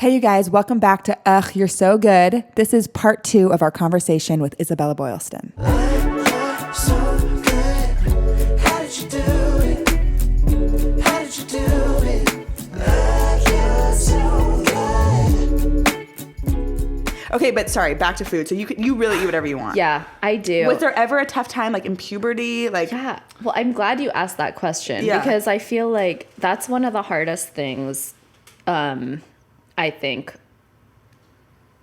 Hey, you guys, welcome back to Ugh, You're So Good. This is part 2 of our conversation with Isabella Boylston. So good. How did you do it? How did you do it? You're so good. Okay, but sorry, back to food. So you really eat whatever you want. Yeah, I do. Was there ever a tough time, like in puberty? Yeah. Well, I'm glad you asked that question because I feel like that's one of the hardest things, I think,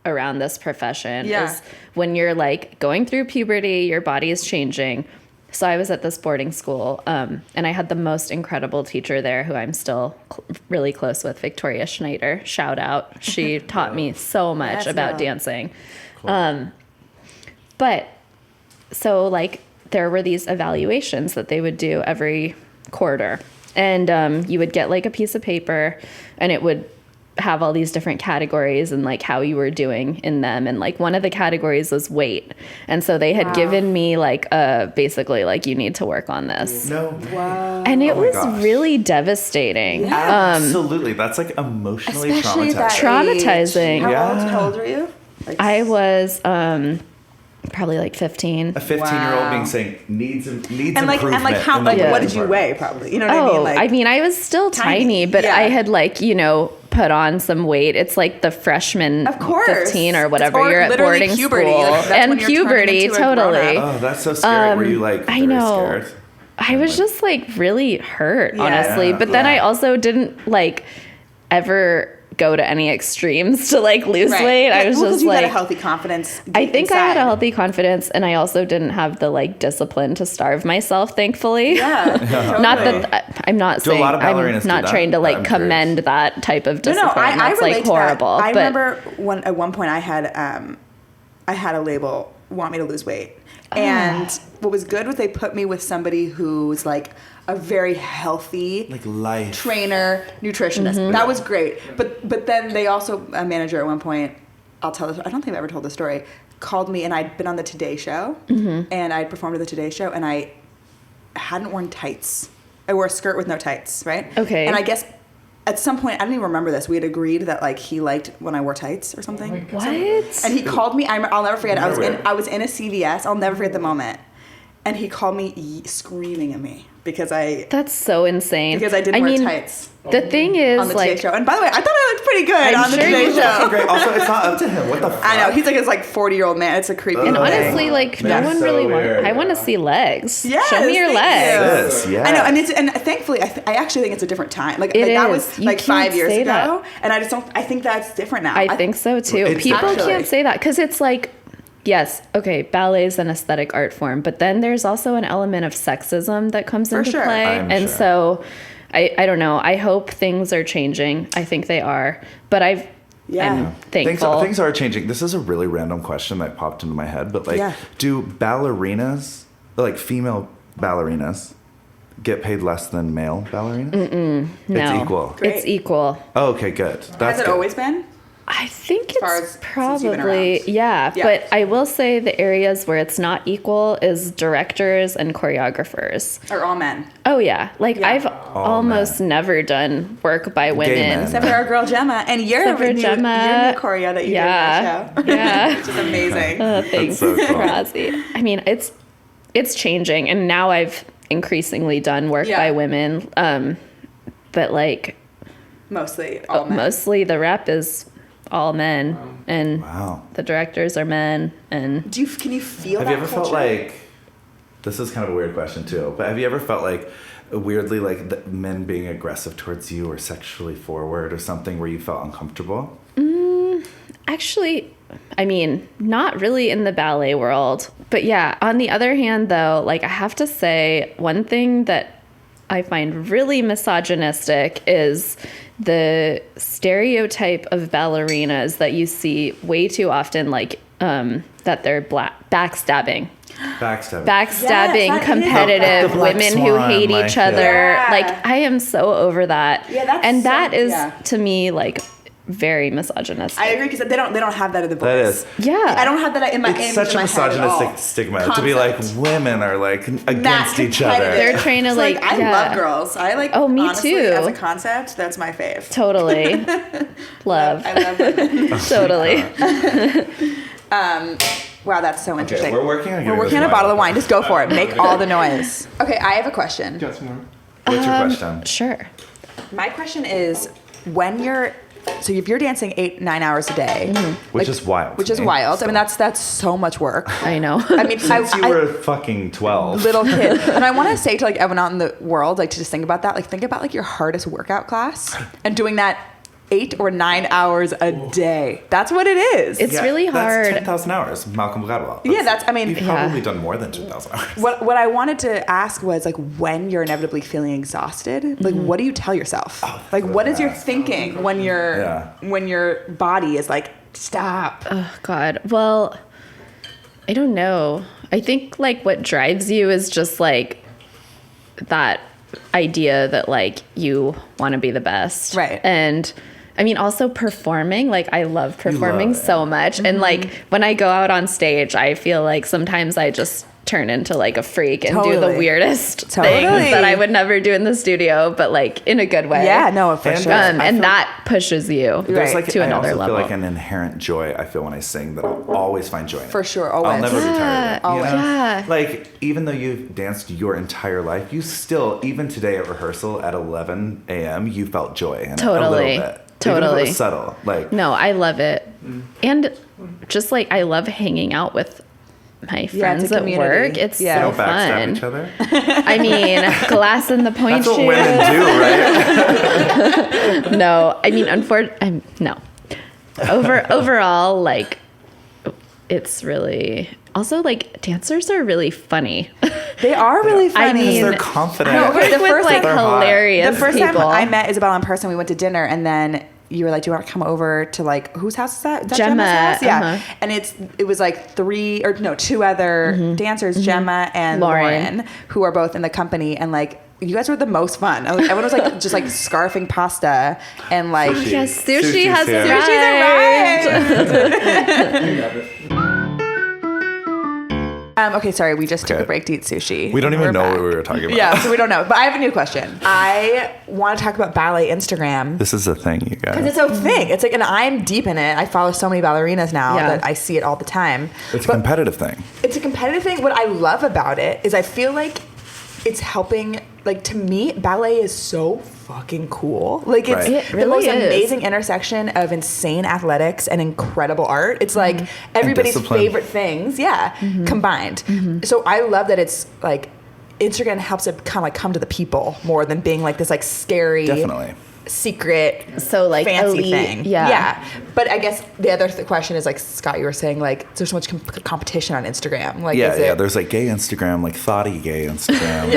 around this profession is when you're like going through puberty, your body is changing. So I was at this boarding school, and I had the most incredible teacher there who I'm still really close with, Victoria Schneider. Shout out. She taught me so much about dancing. Cool. But so like there were these evaluations that they would do every quarter, and you would get like a piece of paper and it would have all these different categories and like how you were doing in them, and like one of the categories was weight, and so they had given me like basically like you need to work on this. And it was really devastating. Absolutely. That's like emotionally traumatizing. How old were you? I was probably like 15. A 15-year-old being saying needs improvement. And like how like what did you weigh? Probably, you know what I mean? I was still tiny, but I had like put on some weight. It's like the freshman, of course, 15 or whatever. You're at boarding puberty. school, Like, and puberty, totally. Oh, that's so scary. Were you like very scared? I was just like really hurt, honestly. But then I also didn't like ever go to any extremes to like lose weight. I was just you like, had a healthy confidence. I think I had a healthy confidence, and I also didn't have the like discipline to starve myself, thankfully. Yeah. Totally. Not that I'm not saying I'm not trying to like commend that type of discipline. No, that's like horrible. I remember at one point I had a label want me to lose weight. And what was good was they put me with somebody who was like a very healthy like life trainer, nutritionist. Mm-hmm. That was great. But then they also, a manager at one point, I'll tell this, I don't think I've ever told this story, called me, and I'd been on the Today Show, and I'd performed at the Today Show, and I hadn't worn tights. I wore a skirt with no tights, right? Okay. And I guess at some point, I don't even remember this, we had agreed that like he liked when I wore tights or something. What? And he called me, I'll never forget, I was in a CVS, I'll never forget the moment, and he called me screaming at me because That's so insane. Because I didn't wear tights. The thing is, on the like, Today Show. And by the way, I thought I looked pretty good on the Today Show. Great. Also, it's not up to him. What the fuck? I know. He's like this like 40-year-old man. It's a creepy And thing. honestly, like, no one really wants. I want to see legs. Yes, show me your legs. Yes, I know, and thankfully, I actually think it's a different time. Like that was like 5 years ago, and I just don't. I think that's different now. I think so too. People can't say that because it's like, yes, okay, ballet is an aesthetic art form, but then there's also an element of sexism that comes into play, so I don't know. I hope things are changing. I think they are, but I'm thankful. Things are changing. This is a really random question that popped into my head, but like, do ballerinas, like female ballerinas, get paid less than male ballerinas? No, it's equal. Great. It's equal. Oh, okay, good. Has it always been? I think it's probably, but I will say the areas where it's not equal is directors and choreographers. Are all men? Oh, yeah. Like, I've almost never done work by women. Except for our girl Gemma. And your new choreo that you did on the show. Yeah. Which is amazing. Thanks, so cool. Rozzi. I mean, it's changing, and now I've increasingly done work by women. But, like... Mostly all men. Mostly the rep is... all men, and the directors are men, and can you feel have you ever felt like, this is kind of a weird question too, but have you ever felt like weirdly like the men being aggressive towards you or sexually forward or something where you felt uncomfortable? Actually, I mean, not really in the ballet world, but yeah, on the other hand though, like I have to say one thing that I find really misogynistic is the stereotype of ballerinas that you see way too often, like that they're backstabbing, yes, competitive women who hate each other. Like I am so over that. Yeah, and that is to me like very misogynistic. I agree because they don't have that in the books. That is. Yeah. I don't have that in my It's such a in my head at all. misogynistic stigma to be like women are like against each other. competitive. They're trying to It's like, I yeah. love girls. I like. Oh, me honestly, too. As a concept, that's my fave. Totally. Love. I love women. Totally. Wow, that's so interesting. we're working on getting We're working this on a bottle of wine. wine. Just go for it. Make all the noise. Okay, I have a question. What's your question? Sure. My question is, when you're so if you're dancing 8-9 hours a day, Which is wild. which is to me. wild. I mean, that's so much work. I know. I mean, Since you I were fucking 12. little kid, and I want to say to like everyone out in the world, like to just think about that. Like think about like your hardest workout class and doing that 8 or 9 hours a day. That's what it is. It's really hard. That's 10,000 hours. Malcolm Gladwell. I mean, you've probably done more than 10,000 hours. What I wanted to ask was like when you're inevitably feeling exhausted, like what do you tell yourself? Like what is your thinking when when your body is like stop? Oh God. Well, I don't know. I think like what drives you is just like that idea that like you want to be the best. Right. And I mean, also performing, like I love performing love it. so much. And like when I go out on stage, I feel like sometimes I just turn into like a freak and do the Totally. weirdest things Totally. that I would never do in the studio, but like in a good way. Yeah, no, for And sure. I feel- And that pushes you There's Right. like to I another also level. feel like an inherent joy I feel when I sing that I'll always find joy in. For sure, I'll always. never be tired of it. Always. Yeah. Like even though you've danced your entire life, you still even today at rehearsal at 11 a.m. you felt joy in it a Totally. little bit. Totally. Even if it was subtle. Like No, I love it. And just like I love hanging out with my it's friends a at community. work. It's Yeah. so don't backstab fun. each other. I mean, glass in the point That's what shoe. women do, right? No, I mean, no. Overall, like, it's really also like dancers are really funny. They are really funny. I mean, They're confident. No, okay, the with first like time- hilarious the first people. time I met Isabella in person, we went to dinner, and then you were like, "Do you want to come over to like whose house is that? Is that Gemma, Gemma's house?" Yeah, uh-huh. and it was like two other dancers, Gemma and Lauren, who are both in the company, and like. You guys were the most fun. Like, everyone was like just like scarfing pasta and like Yes, sushi Sushi's has here. arrived. Okay, sorry, we just took Okay. a break to eat sushi. We don't even We're know back. what we were talking about. Yeah, so we don't know. But I have a new question. I want to talk about ballet Instagram. This is a thing, you guys. Because it's a thing. It's like, and I'm deep in it. I follow so many ballerinas now Yeah. that I see it all the time. It's a But competitive thing. it's a competitive thing. What I love about it is I feel like it's helping. Like to me, ballet is so fucking cool. Like it's Right. It the really most is. amazing intersection of insane athletics and incredible art. It's like everybody's discipline. favorite things, combined. So I love that it's like Instagram helps it kind of like come to the people more than being like this like scary Definitely. secret So like fancy elite, thing. yeah. But I guess the other question is like Scott, you were saying like there's so much competition on Instagram. Like Yeah, is yeah. it, There's like gay Instagram, like thoughty gay Instagram.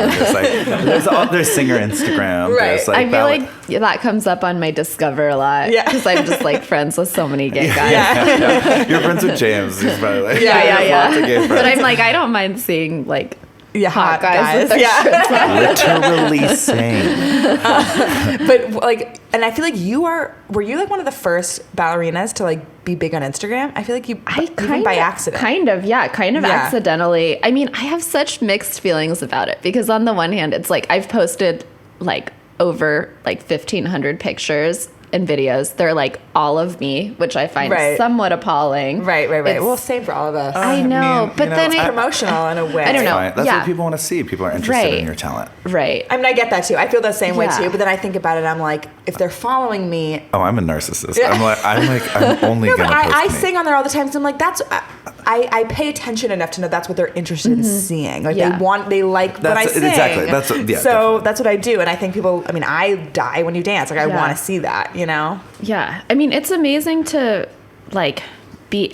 There's singer Instagram. Right. There's like I feel ballet. like that comes up on my Discover a lot. Yeah. Because I'm just like friends with so many gay guys. yeah. You're friends with James. He's probably like, Yeah, he has lots of gay friends. But I'm like, I don't mind seeing like Yeah, hot guys with their yeah. literally saying. But like, and I feel like were you like one of the first ballerinas to like be big on Instagram? I feel like even by accident. Kind of Yeah. accidentally. I mean, I have such mixed feelings about it because on the one hand, it's like I've posted like over like 1,500 pictures and videos. They're like all of me, which I find Right. somewhat appalling. Right. It's- Well, same for all of us. I know, but then it's I promotional in a way. I don't know. Fine. That's Yeah. what people want to see. People are interested Right. in your talent. right. I mean, I get that too. I feel the same way Yeah. too. But then I think about it. I'm like, if they're following me, Oh, I'm a narcissist. Yeah. I'm only no, gonna but post I me. sing on there all the time. So I'm like, I pay attention enough to know that's what they're interested in seeing. Like Yeah. they like what I That's- sing. exactly. That's- yeah, so definitely. that's what I do. And I think people. I mean, I die when you dance. Like I Yeah. want to see that. You know. Yeah. I mean, it's amazing to like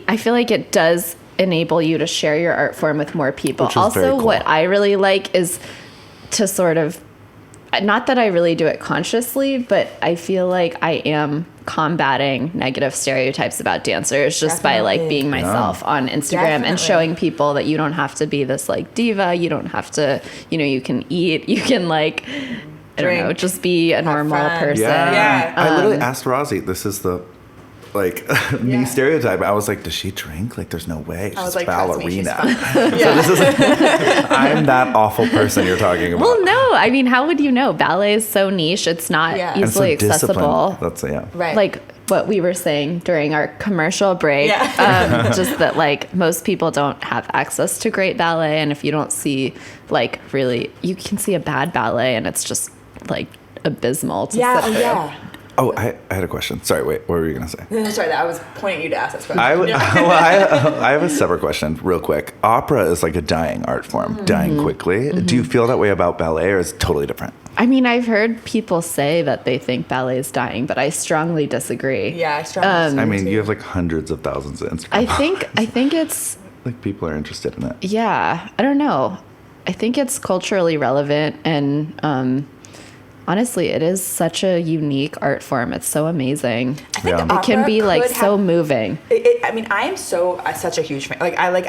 I feel like it does enable you to share your art form with more people. Which is very Also, cool. what I really like is to sort of, not that I really do it consciously, but I feel like I am combating negative stereotypes about dancers just by like Definitely. being myself on Instagram Definitely. and showing people that you don't have to be this like diva. You don't have to, you can eat, you can like, I don't know, Drink, just be a normal fun. person. Yeah. Yeah. I literally asked Rozzi. This is the like me stereotype. I was like, does she drink? Like, there's no way. She's a trust me, she's ballerina. fine. So this is, I'm that awful person you're talking about. Well, no, I mean, how would you know? Ballet is so niche; it's not easily and so accessible. That's Right. Like what we were saying during our commercial break, just that like most people don't have access to great ballet, and if you don't see like really, you can see a bad ballet, and it's just like abysmal to sit through. Oh, I had a question. Sorry, wait. What were you gonna say? No, sorry, I was pointing you to ask this question. I have a separate question, real quick. Opera is like a dying art form, dying quickly. Do you feel that way about ballet, or is it totally different? I mean, I've heard people say that they think ballet is dying, but I strongly disagree. Yeah, I strongly disagree. I mean, you have like hundreds of thousands of Instagram. I think it's like people are interested in it. Yeah, I don't know. I think it's culturally relevant, and honestly, it is such a unique art form. It's so amazing. I think It can be like so moving. I mean, I am such a huge fan.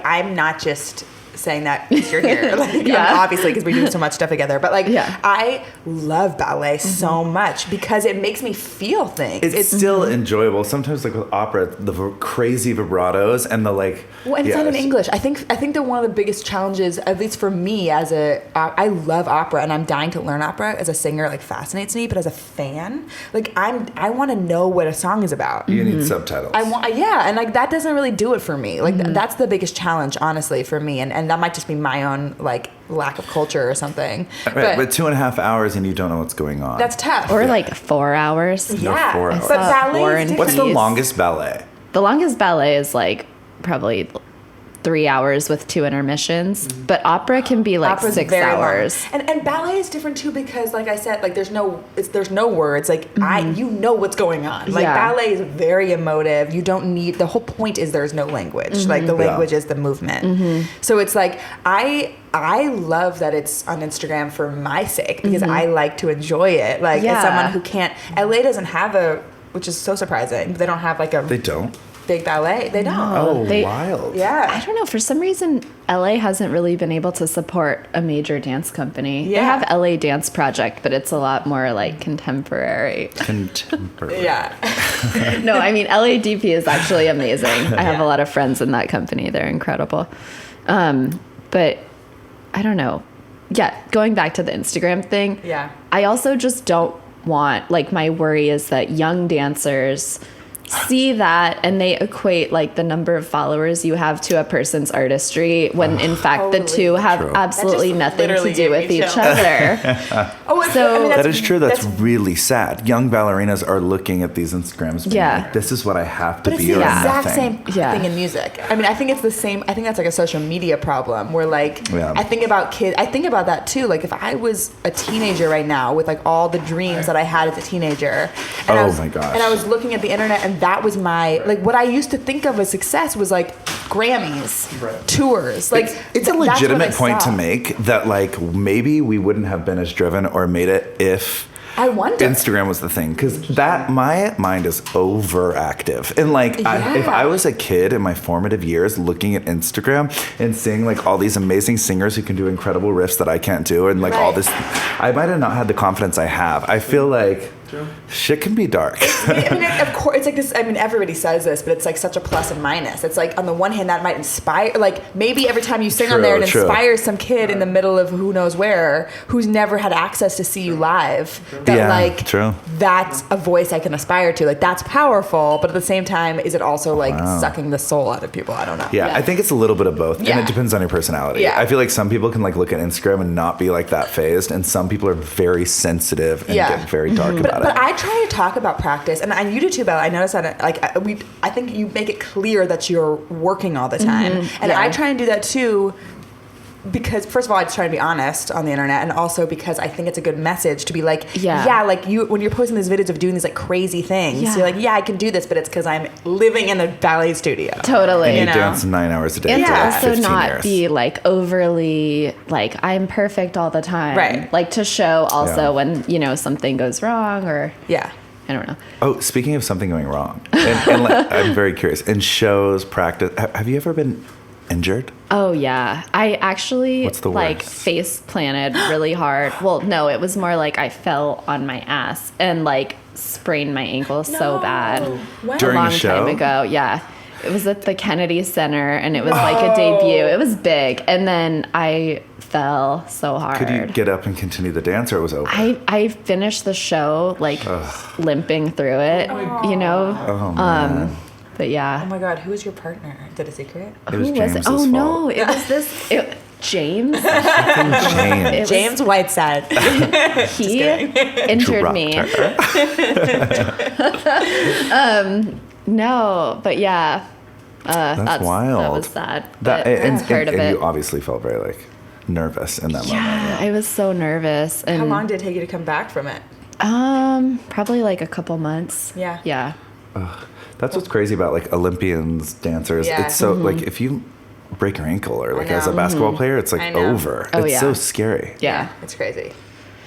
I'm not just saying that because you're here. Obviously, because we do so much stuff together. But I love ballet so much because it makes me feel things. It's still enjoyable. Sometimes, like with opera, the crazy vibratos and the like. Well, and it's not in English. I think that one of the biggest challenges, at least for me, I love opera and I'm dying to learn opera. As a singer, like fascinates me. But as a fan, like I want to know what a song is about. You need subtitles. And like that doesn't really do it for me. Like that's the biggest challenge, honestly, for me. And that might just be my own like lack of culture or something. Right, but 2.5 hours and you don't know what's going on. That's tough. Or like 4 hours. Yeah, 4 hours. but ballet is different. What's the longest ballet? The longest ballet is like probably 3 hours with 2 intermissions, but opera can be like Opera's 6 very hours. long. And ballet is different too because, like I said, like there's no words. Like you know what's going on. Like ballet is very emotive. You don't need. The whole point is there's no language. Like the language is the movement. So it's like I love that it's on Instagram for my sake because I like to enjoy it. Like as someone who can't. LA doesn't have which is so surprising. They don't have like a. They don't. Big ballet. They don't. Wild. Yeah. I don't know. For some reason, LA hasn't really been able to support a major dance company. Yeah. They have LA Dance Project, but it's a lot more like contemporary. Yeah. No, I mean, LADP is actually amazing. I have a lot of friends in that company. They're incredible. But I don't know. Yeah, going back to the Instagram thing. Yeah. I also just don't want, like, my worry is that young dancers see that and they equate like the number of followers you have to a person's artistry when in fact the two have absolutely nothing to do with each other. That is true. That's really sad. Young ballerinas are looking at these Instagrams being like, this is what I have to be or nothing. But it's the exact same thing in music. I mean, I think it's the same. I think that's like a social media problem where like I think about kids. I think about that too. Like if I was a teenager right now with like all the dreams that I had as a teenager. And my gosh. And I was looking at the internet and that was my, like what I used to think of as success was like Grammys, tours. Like it's a legitimate point to make that like maybe we wouldn't have been as driven or made it if I wonder. Instagram was the thing, because that my mind is overactive, and like if I was a kid in my formative years looking at Instagram and seeing like all these amazing singers who can do incredible riffs that I can't do, and like all this, I might have not had the confidence I have. I feel like shit can be dark. I mean, of course, it's like this. I mean, everybody says this, but it's like such a plus and minus. It's like on the one hand, that might inspire. Like maybe every time you sing on there, it inspires some kid in the middle of who knows where, who's never had access to see you live. That that's a voice I can aspire to. Like that's powerful, but at the same time, is it also like sucking the soul out of people? I don't know. Yeah, I think it's a little bit of both, and it depends on your personality. I feel like some people can like look at Instagram and not be like that phased, and some people are very sensitive and get very dark about it. But I try to talk about practice, and you do too, Bella. I noticed that I think you make it clear that you're working all the time, and I try and do that too. Because first of all, I just try to be honest on the internet, and also because I think it's a good message to be like, like you when you're posting these videos of doing these like crazy things, you're like, I can do this, but it's because I'm living in a ballet studio. Totally, and you dance 9 hours a day. And for like also 15 not years. be like overly like I'm perfect all the time, right? Like to show also when something goes wrong or I don't know. Oh, speaking of something going wrong, and like, I'm very curious. In shows, practice, have you ever been injured? Oh yeah, I actually like face planted really hard. Well, no, it was more like I fell on my ass and like sprained my ankle so bad During a long a show? time ago. Yeah. It was at the Kennedy Center, and it was like a debut. It was big. And then I fell so hard. Could you get up and continue the dance, or it was over? I finished the show like limping through it, you know? Oh, man. But yeah. Oh my God, who was your partner? Is it a secret? It was Who James's it? Oh fault. no, it was James. James. It was- James Whiteside. He injured me. No, but yeah. That's wild. That was sad. That, But and, that's part and, of and it. you obviously felt very like nervous in that moment. Yeah, I was so nervous. And How long did it take you to come back from it? probably like a couple months. Yeah. Yeah. That's what's crazy about like Olympians, dancers. Yeah. It's so like if you break your ankle or like as a know. basketball player, it's I like know. over. Oh, It's yeah. so scary. Yeah. It's crazy.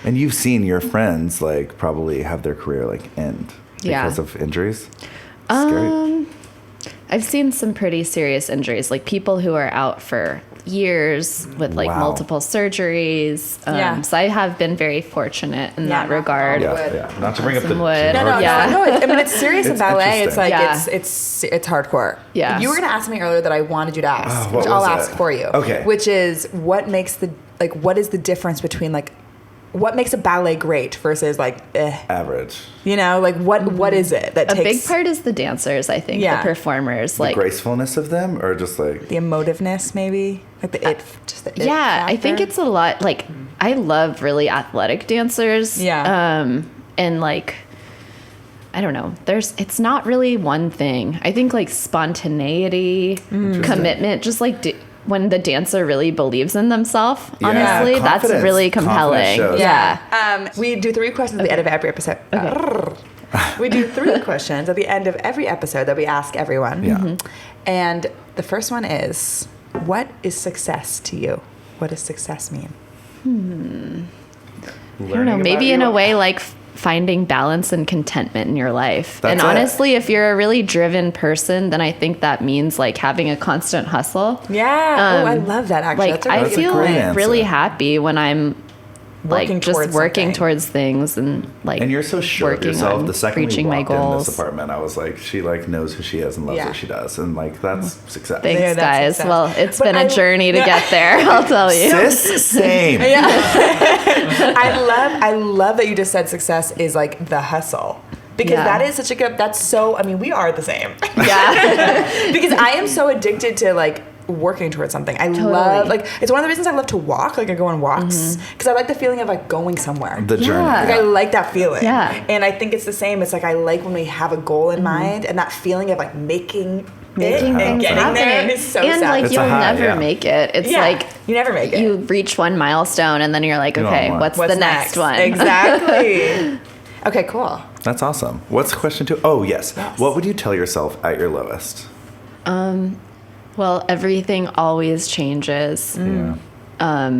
And you've seen your friends like probably have their career like end Yeah. because of injuries. Scary. I've seen some pretty serious injuries, like people who are out for years with like Wow. multiple surgeries. Yeah. So I have been very fortunate in that knock on regard. wood. Yeah. Not to bring up the Some wood. No, Yeah. no. I mean, it's serious in It's ballet. It's interesting. like Yeah. it's hardcore. Yeah. You were gonna ask me earlier that I wanted you to ask, what which I'll was ask it? for you. Okay. Which is what is the difference between like what makes a ballet great versus like Average. you know, like what is it that A takes big part is the dancers, I think, Yeah. the performers. The Like, gracefulness of them or just like the emotiveness maybe like the just the it yeah, I think factor? it's a lot. Like, I love really athletic dancers. Yeah. And like, I don't know. It's not really one thing. I think like spontaneity, commitment, just like when the dancer really believes in themselves. Yeah, Honestly, that's confidence. really Confidence compelling. shows. Yeah. We do 3 questions at the end of every episode. We do 3 questions at the end of every episode that we ask everyone. Yeah. And the first one is, what is success to you? What does success mean? I don't know. Maybe in a way, like finding balance and contentment in your life. That's and it. honestly, if you're a really driven person, then I think that means like having a constant hustle. Yeah. I love that actually. Like That's a I really That's a feel great like answer. really happy when I'm Working like just towards working something. towards things and like And you're so sure of working yourself. on The second we reaching my walked in goals. this apartment, I was like, she like knows who she is and loves Yeah. what she does, and like that's success. Thanks, Yeah, that's guys. success. Well, it's But been a journey to get there. I'll tell you. Sis, same. I love that you just said success is like the hustle. Because Yeah. that is such a good, that's so, I mean, we are the same. Yeah. Because I am so addicted to like working towards something. I love, like, it's one of the reasons I love to walk. Like, I go on walks because I like the feeling of like going somewhere. The journey. Yeah. Like, I like that feeling. Yeah. And I think it's the same. It's like I like when we have a goal in mind and that feeling of like making it and things getting happen. there is so and sad. like It's a you'll high, never yeah. make it. It's Yeah, like you never make it. you reach one milestone and then you're like, You okay, want what's the next one? Exactly. Okay, cool. That's awesome. What's question 2? Oh, yes. What would you tell yourself at your lowest? Well, everything always changes. Yeah.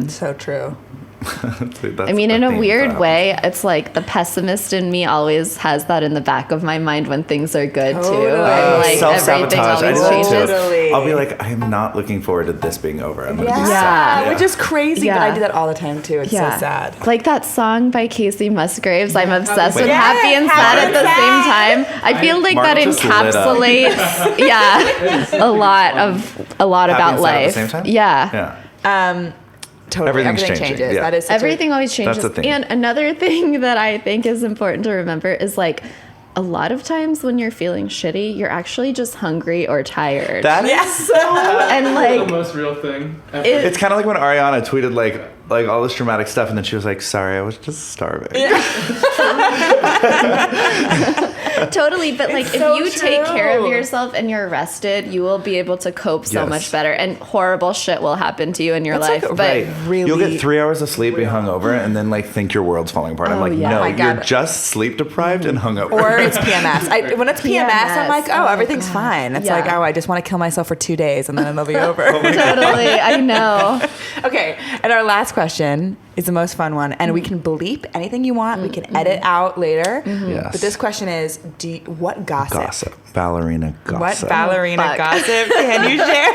So true. I mean, in a weird way, it's like the pessimist in me always has that in the back of my mind when things are good too. Totally. I'm like everything Self-sabotage. I always do that changes. too. Totally. I'll be like, I am not looking forward to this being over. I'm gonna be Yeah, sad. which is crazy, but Yeah. I do that all the time too. It's so sad. Like that song by Casey Musgraves, I'm obsessed with Wait. happy and Yes, sad happy at the and same time. I feel like Mark that just lit up. encapsulates a lot Happy about and sad at the life. same time? Yeah. Yeah. Totally. Everything's Everything changing, changes. yeah. That is such Everything always changes. That's the thing. And another thing that I think is important to remember is like a lot of times when you're feeling shitty, you're actually just hungry or tired. That is so. and the like most real thing ever. It's kind of like when Ariana tweeted like all this dramatic stuff, and then she was like, "Sorry, I was just starving." totally, but like if so you take care of true. yourself and you're rested, you will be able to cope so Yes. much better, and horrible shit will happen to you in your That's life. like but right. Really- You'll get 3 hours of sleep, be hungover, and then like think your world's falling apart. I'm Oh, like, yeah. no, Oh my you're God. just sleep deprived and hungover. Or it's PMS. When it's PMS, I'm like, PMS. oh, Oh, everything's God. fine. It's Yeah. like, oh, I just want to kill myself for 2 days and then it'll be over. totally, I know. Okay, and our last question is the most fun one, and we can bleep anything you want. We can edit out later. Yes. But this question is, what gossip? Gossip, ballerina What gossip. ballerina fuck. gossip can you share?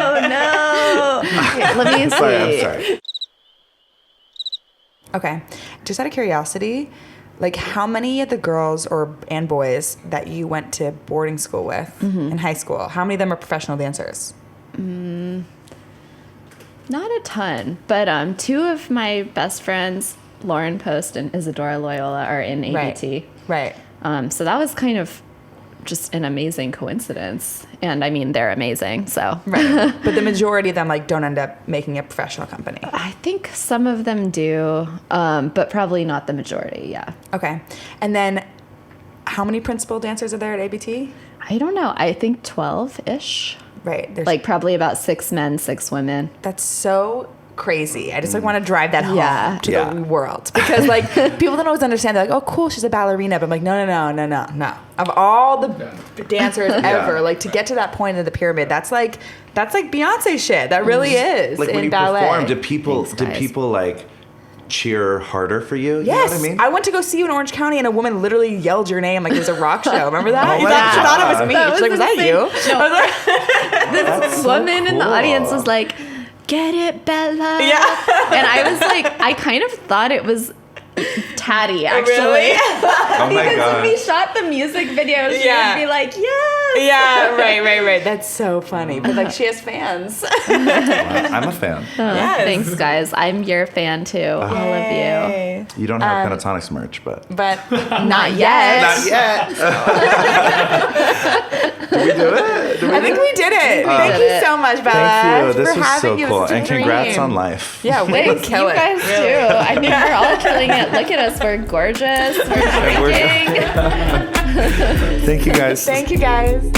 Oh no. Okay, let me see. Sorry, I'm sorry. Okay, just out of curiosity, like how many of the girls and boys that you went to boarding school with in high school, how many of them are professional dancers? Not a ton, but two of my best friends, Lauren Post and Isadora Loyola, are in ABT. Right. So that was kind of just an amazing coincidence. And I mean, they're amazing, so. Right. But the majority of them like don't end up making a professional company. I think some of them do, but probably not the majority, yeah. Okay. And then how many principal dancers are there at ABT? I don't know. I think 12-ish. Right. Like probably about 6 men, 6 women. That's so crazy. I just like want to drive that home to Yeah. the world, because like people don't always understand. They're like, oh cool, she's a ballerina, but I'm like, no. Of all the dancers ever, like to get to that point of the pyramid, that's like Beyonce shit. That really is Like in when you ballet. perform, did people Thanks, like cheer harder for you? You Yes, know what I mean? went to go see you in Orange County, and a woman literally yelled your name like it was a rock show. Remember that? Oh my She thought it was God. me. That She's like, was was that insane. you? No. I was like, This so woman in the cool. audience was like, "Get it, Bella." Yeah. And I was like, I kind of thought it was Tatty, actually. Really? Oh my Because when we god. shot the music video, she Yeah. would be like, yes. Yeah, right. That's so funny. But like, she has fans. I'm a fan. Yes. Thanks, guys. I'm your fan too. All of you. Yay. You don't have Pentatonics merch, but But not yet. not yet. Did we do it? I think we did it. Thank did you it. so much, Bella. Thank you. This for was having so you. It cool. was such a And congrats dream. on life. Yeah, way to Thanks, kill you it. guys too. I mean, we're all killing it. Look at us. We're gorgeous. We're we're- drinking. Thank you guys. Thank you, guys.